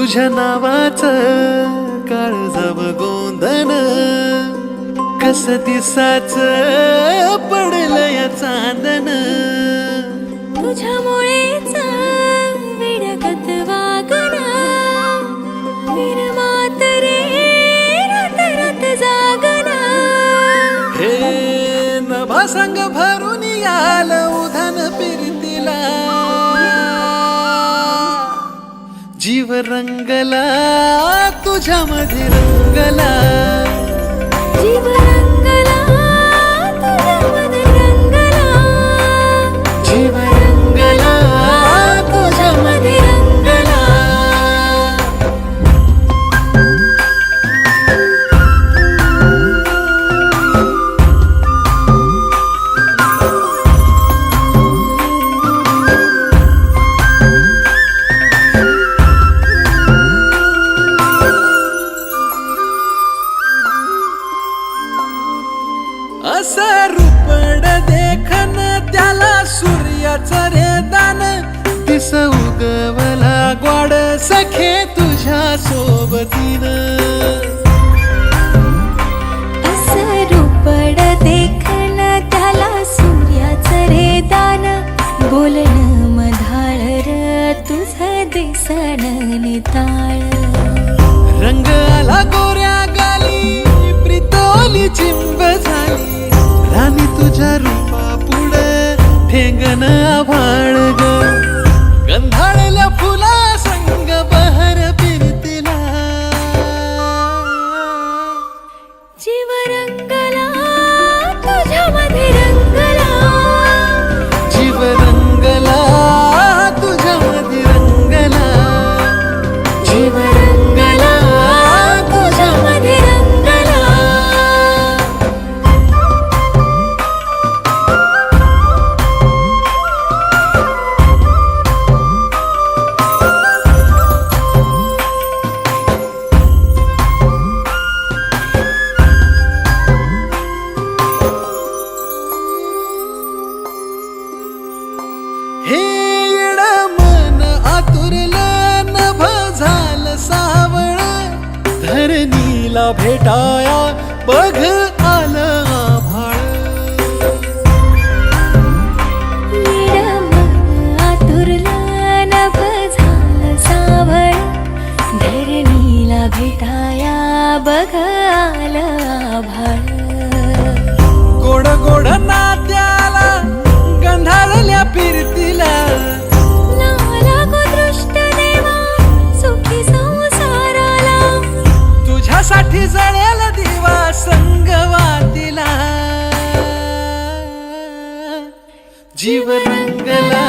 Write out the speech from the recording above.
तुझ्या नावाचं काळजाव गोंधन कस दिसाच पडलं या चांदन तुझ्यामुळेच विडगत वागणं विरमात रे रात रात जागणं हे नभा संग भरून याल उधान फिरतीला जीव रंगला तुझ्यामध्ये रंगला जीव रंगला तुझ्यामध्ये रंगला जीव रंगला तुझ्यामध्ये रंगला असं रूपड देखन त्याला सूर्याचं रे दान दिस उगवला ग्वाड सखे तुझ्या सोबतीनं असं रूपड देखन त्याला सूर्याचं रे दान बोलणं मधाळ र तुझं दिसन निताळ रंग आला गोऱ्या गाली प्रितोली चिंब झाली राणी तुझ्या रूपा पुढे ठेंगण आभाळ ग गंधाळल्या फुला संग बहर फिरतीला जीव रंगला तुझ्यामध्ये रंगला जीव रंगला तुझ्यामध्ये रंगला जीव रंगला तुझ्यामध्ये रंगला हे येड मन आतुरलं नभ झालं सावळ धरणीला भेटाया बघ आलं आभाळ आतुरला नभ झालं सावळ धरणीला भेटाया बघ आलं आभाळ गोड गोड नात्याला गंधाळल्या फिरतीला लागो दृष्ट देवा सुखी संसाराला तुझ्यासाठी जळेल दिवा संगवातीला जीव रंगला